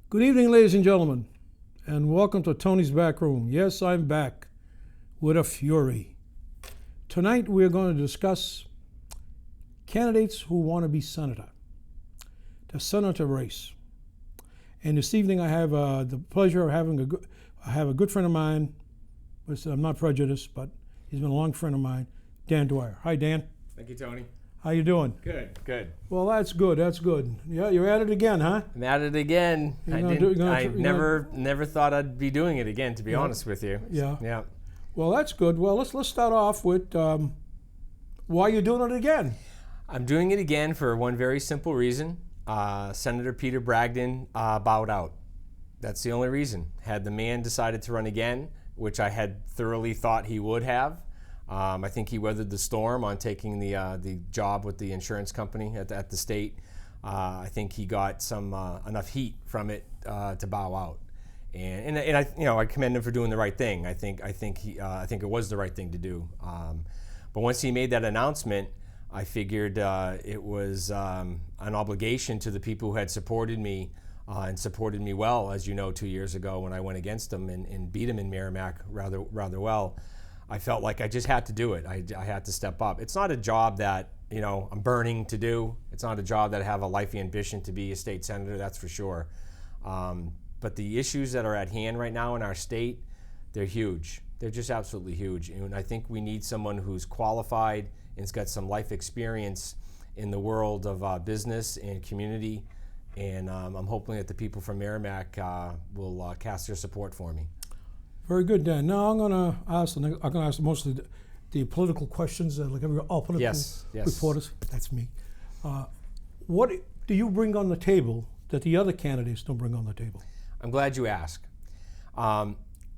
Good evening, ladies and gentlemen, and welcome to Tony's Backroom. Yes, I'm back with a fury. Tonight we're going to discuss candidates who want to be senator, the senator race. And this evening I have the pleasure of having a good friend of mine. I'm not prejudiced, but he's been a long friend of mine, Dan Dwyer. Hi, Dan. Thank you, Tony. How you doing? Good, good. Well, that's good. That's good. Yeah, you're at it again, huh? I'm at it again. I never thought I'd be doing it again, to be honest with you. Yeah. Yeah. Well, that's good. Well, let's start off with why you're doing it again. I'm doing it again for one very simple reason. Senator Peter Bragdon bowed out. That's the only reason. Had the man decided to run again, which I had thoroughly thought he would have, I think he weathered the storm on taking the job with the insurance company at the state. I think he got some enough heat from it to bow out, and I commend him for doing the right thing. I think it was the right thing to do. But once he made that announcement, I figured it was an obligation to the people who had supported me and supported me well, as you know, 2 years ago when I went against him and beat him in Merrimack rather well. I felt like I just had to do it. I had to step up. It's not a job that I'm burning to do. It's not a job that I have a life ambition to be a state senator, that's for sure. But the issues that are at hand right now in our state, they're huge. They're just absolutely huge. And I think we need someone who's qualified and has got some life experience in the world of business and community. And I'm hoping that the people from Merrimack will cast their support for me. Very good, Dan. Now I'm going to ask mostly the political questions, like all political yes. reporters. That's me. What do you bring on the table that the other candidates don't bring on the table? I'm glad you asked.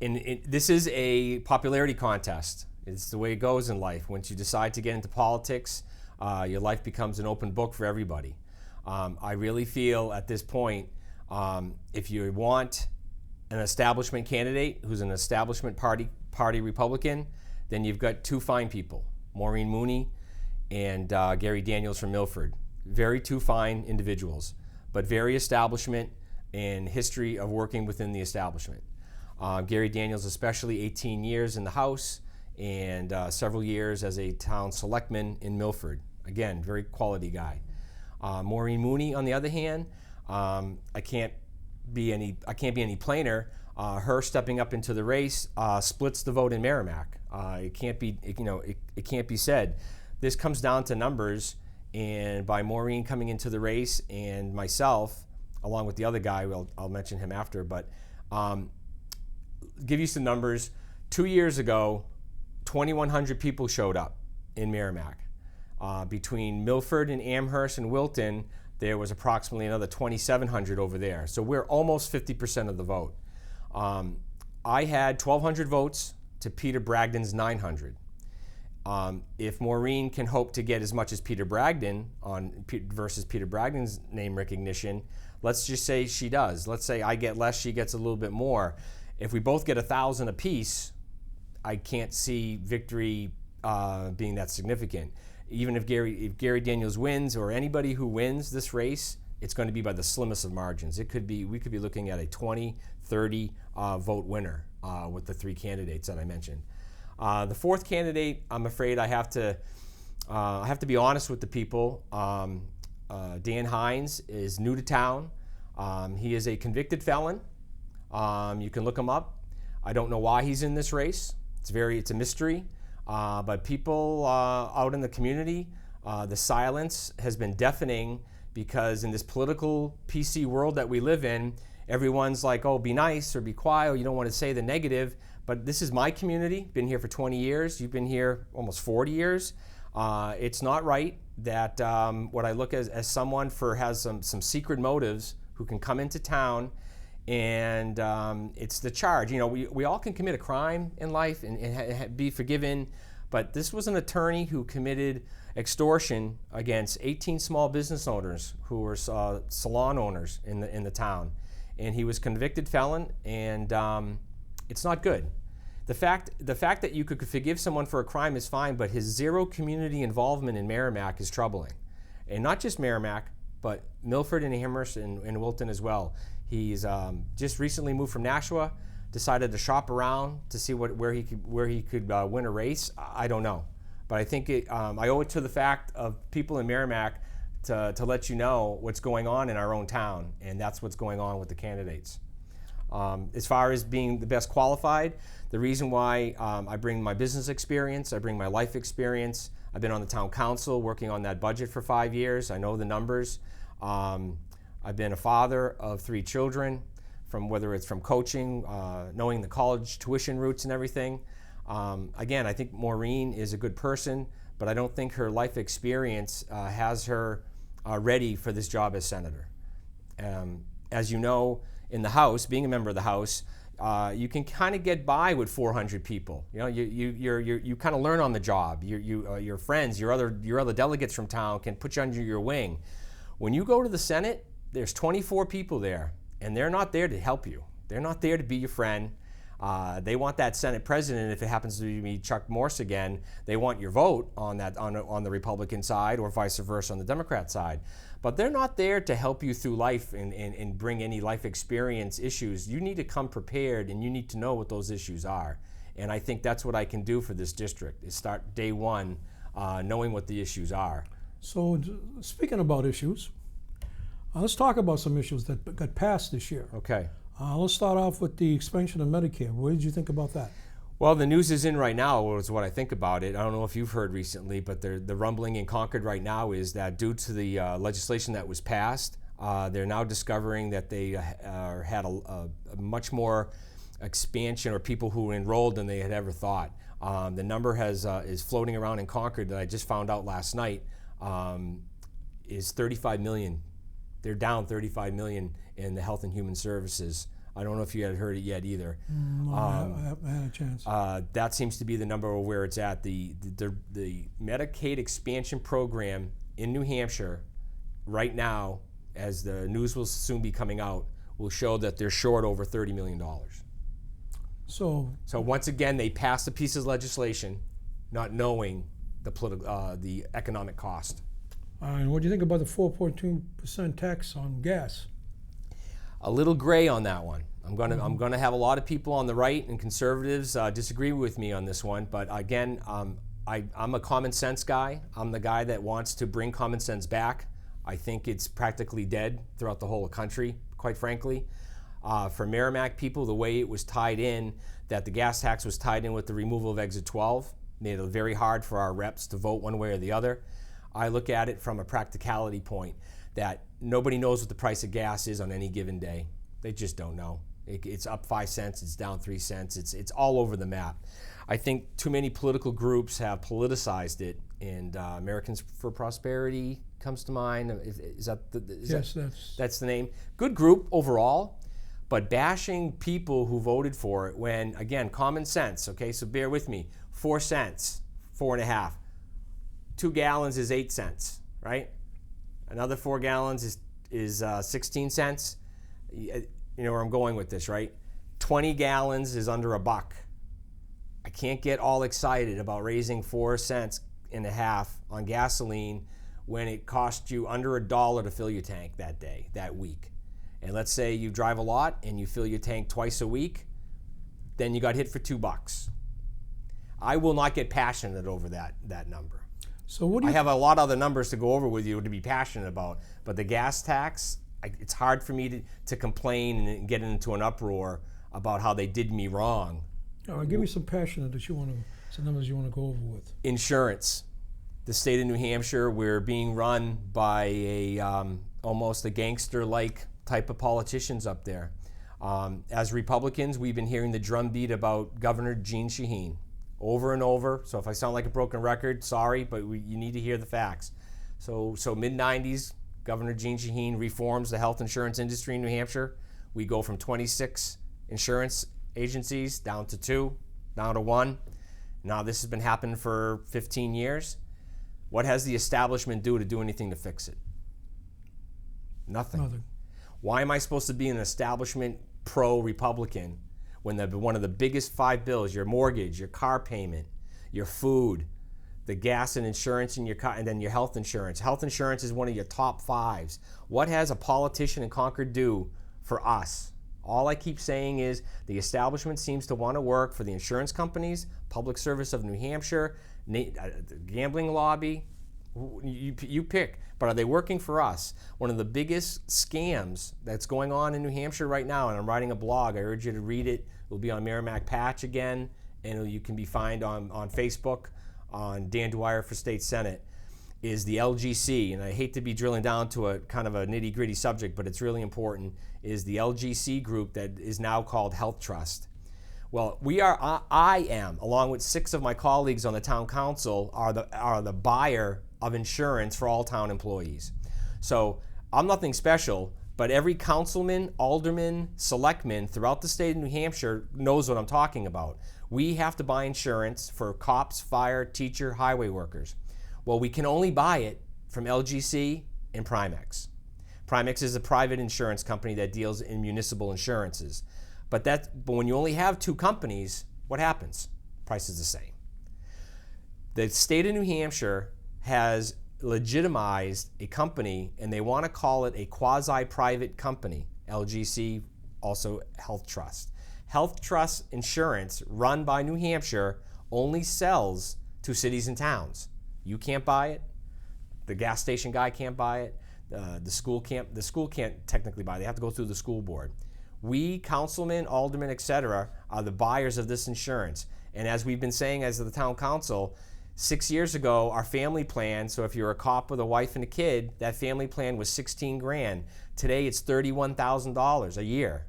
This is a popularity contest. It's the way it goes in life. Once you decide to get into politics, your life becomes an open book for everybody. I really feel at this point, if you want an establishment candidate who's an establishment party Republican, then you've got two fine people, Maureen Mooney and Gary Daniels from Milford. Two fine individuals, but very establishment and history of working within the establishment. Gary Daniels especially 18 years in the House and several years as a town selectman in Milford. Again, very quality guy. Maureen Mooney, on the other hand, I can't be any plainer. Her stepping up into the race splits the vote in Merrimack. It can't be said. This comes down to numbers, and by Maureen coming into the race and myself, along with the other guy, I'll mention him after, but give you some numbers. 2 years ago, 2,100 people showed up in Merrimack. Between Milford and Amherst and Wilton, there was approximately another 2,700 over there. So we're almost 50% of the vote. I had 1,200 votes to Peter Bragdon's 900. If Maureen can hope to get as much as Peter Bragdon versus Peter Bragdon's name recognition, let's just say she does. Let's say I get less, she gets a little bit more. If we both get 1,000 apiece, I can't see victory being that significant. Even if Gary Daniels wins, or anybody who wins this race, it's going to be by the slimmest of margins. We could be looking at a 20, 30 vote winner with the three candidates that I mentioned. The fourth candidate, I'm afraid I have to be honest with the people. Dan Hines is new to town. He is a convicted felon. You can look him up. I don't know why he's in this race. It's a mystery. But people out in the community, the silence has been deafening, because in this political PC world that we live in, everyone's like, oh, be nice or be quiet, or you don't want to say the negative. But this is my community, been here for 20 years. You've been here almost 40 years. It's not right that what I look as someone has some secret motives who can come into town, and it's the charge. We all can commit a crime in life and be forgiven, But this was an attorney who committed extortion against 18 small business owners who were salon owners in the town. And he was convicted felon, and it's not good. The fact that you could forgive someone for a crime is fine, but his zero community involvement in Merrimack is troubling. And not just Merrimack, but Milford and Amherst and Wilton as well. He's just recently moved from Nashua, decided to shop around to see where he could win a race. I don't know, but I think I owe it to the fact of people in Merrimack to let you know what's going on in our own town, and that's what's going on with the candidates. As far as being the best qualified, the reason why I bring my business experience, I bring my life experience. I've been on the town council working on that budget for 5 years. I know the numbers. I've been a father of 3 children, from whether it's from coaching, knowing the college tuition routes and everything. Again, I think Maureen is a good person, but I don't think her life experience has her ready for this job as senator. As you know, in the House, being a member of the House, you can kind of get by with 400 people. You know, you kind of learn on the job. Your friends, your other delegates from town can put you under your wing. When you go to the Senate, there's 24 people there, and they're not there to help you. They're not there to be your friend. They want that Senate president, if it happens to be Chuck Morse again, they want your vote on the Republican side, or vice versa on the Democrat side. But they're not there to help you through life and bring any life experience issues. You need to come prepared, and you need to know what those issues are. And I think that's what I can do for this district, is start day one knowing what the issues are. So speaking about issues, let's talk about some issues that got passed this year. Okay. Let's start off with the expansion of Medicare. What did you think about that? Well, the news is in right now is what I think about it. I don't know if you've heard recently, but the rumbling in Concord right now is that due to the legislation that was passed, they're now discovering that they had a much more expansion, or people who enrolled, than they had ever thought. The number is floating around in Concord that I just found out last night is 35 million. They're down 35 million in the Health and Human Services. I don't know if you had heard it yet either. No, I haven't had a chance. That seems to be the number of where it's at. The Medicaid expansion program in New Hampshire right now, as the news will soon be coming out, will show that they're short over $30 million. So once again, they passed a piece of legislation not knowing the economic cost. And what do you think about the 4.2% tax on gas? A little gray on that one. I'm gonna have a lot of people on the right and conservatives disagree with me on this one. But again, I'm a common sense guy. I'm the guy that wants to bring common sense back. I think it's practically dead throughout the whole country, quite frankly. For Merrimack people, the way it was tied in, that the gas tax was tied in with the removal of Exit 12, made it very hard for our reps to vote one way or the other. I look at it from a practicality point, that nobody knows what the price of gas is on any given day. They just don't know. It's up 5 cents, it's down 3 cents, it's all over the map. I think too many political groups have politicized it, and Americans for Prosperity comes to mind. That's the name. Good group overall, but bashing people who voted for it when, again, common sense, okay, so bear with me, 4 cents, 4.5. 2 gallons is 8 cents, right? Another 4 gallons is 16 cents. You know where I'm going with this, right? 20 gallons is under $1. I can't get all excited about raising 4 cents and a half on gasoline when it costs you under $1 to fill your tank that day, that week. And let's say you drive a lot and you fill your tank twice a week, then you got hit for $2. I will not get passionate over that number. So I have a lot of other numbers to go over with you to be passionate about, but the gas tax, it's hard for me to complain and get into an uproar about how they did me wrong. All right, give me some passionate some numbers you want to go over with. Insurance. The state of New Hampshire, we're being run by almost a gangster-like type of politicians up there. As Republicans, we've been hearing the drumbeat about Governor Jeanne Shaheen over and over. So if I sound like a broken record, sorry, but you need to hear the facts. So mid-90s, Governor Jeanne Shaheen reforms the health insurance industry in New Hampshire. We go from 26 insurance agencies down to 2, down to 1. Now this has been happening for 15 years. What has the establishment do anything to fix it? Nothing. Why am I supposed to be an establishment pro-Republican when one of the biggest 5 bills, your mortgage, your car payment, your food, the gas and insurance in your car, and then your health insurance. Health insurance is one of your top 5s. What has a politician in Concord do for us? All I keep saying is the establishment seems to want to work for the insurance companies, Public Service of New Hampshire, the gambling lobby, you pick. But are they working for us? One of the biggest scams that's going on in New Hampshire right now, and I'm writing a blog, I urge you to read it. It will be on Merrimack Patch again, and you can be found on Facebook on Dan Dwyer for State Senate, is the LGC. And I hate to be drilling down to a kind of a nitty-gritty subject, but it's really important, is the LGC group that is now called Health Trust. Well, I am, along with 6 of my colleagues on the town council, are the buyer of insurance for all town employees. So I'm nothing special, but every councilman, alderman, selectman throughout the state of New Hampshire knows what I'm talking about. We have to buy insurance for cops, fire, teacher, highway workers. Well, we can only buy it from LGC and Primex. Primex is a private insurance company that deals in municipal insurances. But when you only have 2 companies, what happens? Price is the same. The state of New Hampshire has legitimized a company, and they want to call it a quasi-private company, LGC, also Health Trust. Health Trust insurance run by New Hampshire only sells to cities and towns. You can't buy it. The gas station guy can't buy it. The school can't technically buy it. They have to go through the school board. We, councilmen, aldermen, etc., are the buyers of this insurance. And as we've been saying as the town council, 6 years ago, our family plan, so if you're a cop with a wife and a kid, that family plan was 16 grand. Today it's $31,000 a year.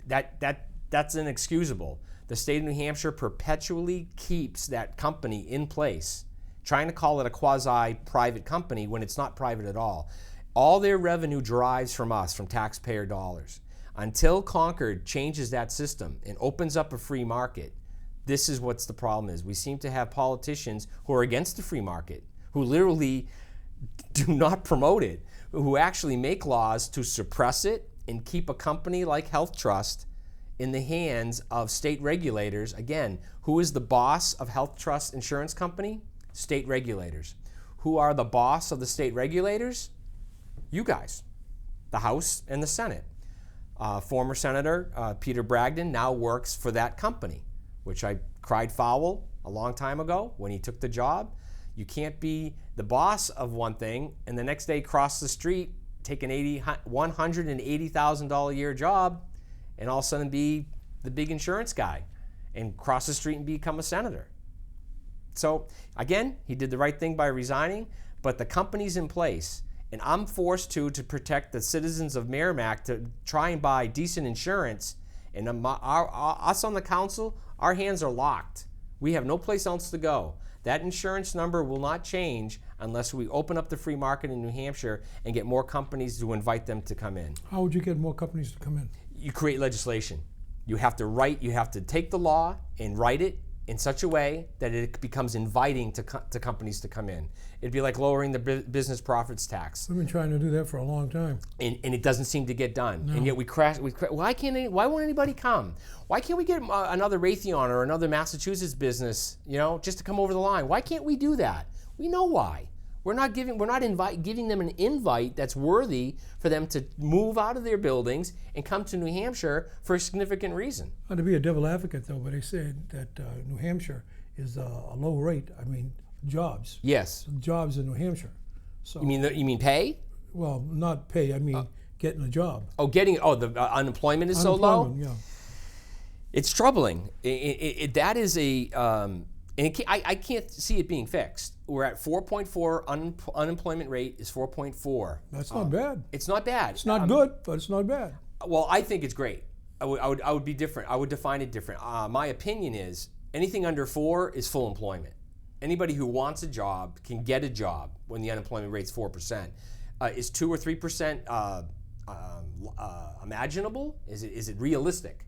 That's inexcusable. The state of New Hampshire perpetually keeps that company in place, trying to call it a quasi-private company when it's not private at all. All their revenue derives from us, from taxpayer dollars. Until Concord changes that system and opens up a free market, this is what's the problem is. We seem to have politicians who are against the free market, who literally do not promote it, who actually make laws to suppress it and keep a company like Health Trust in the hands of state regulators. Again, who is the boss of Health Trust Insurance Company? State regulators. Who are the boss of the state regulators? You guys, the House and the Senate. Former Senator Peter Bragdon now works for that company, which I cried foul a long time ago when he took the job. You can't be the boss of one thing and the next day cross the street, take an $180,000 a year job, and all of a sudden be the big insurance guy and cross the street and become a senator. So again, he did the right thing by resigning, but the company's in place. And I'm forced to protect the citizens of Merrimack to try and buy decent insurance. And us on the council, our hands are locked. We have no place else to go. That insurance number will not change unless we open up the free market in New Hampshire and get more companies to invite them to come in. How would you get more companies to come in? You create legislation. You have to take the law and write it in such a way that it becomes inviting to companies to come in. It'd be like lowering the business profits tax. We've been trying to do that for a long time. And it doesn't seem to get done. No. And yet why won't anybody come? Why can't we get another Raytheon or another Massachusetts business, just to come over the line? Why can't we do that? We know why. We're not giving them an invite that's worthy for them to move out of their buildings and come to New Hampshire for a significant reason. Not to be a devil advocate, though, but they said that New Hampshire is a low rate. I mean, jobs. Yes. Jobs in New Hampshire. So you mean pay? Well, not pay. I mean getting a job. The unemployment is so low. Yeah. It's troubling. That is I can't see it being fixed. We're at 4.4. Unemployment rate is 4.4. That's not bad. It's not bad. It's not good, but it's not bad. Well, I think it's great. I would be different. I would define it different. My opinion is anything under 4 is full employment. Anybody who wants a job can get a job when the unemployment rate's 4%. Is 2 or 3% imaginable? Is it realistic?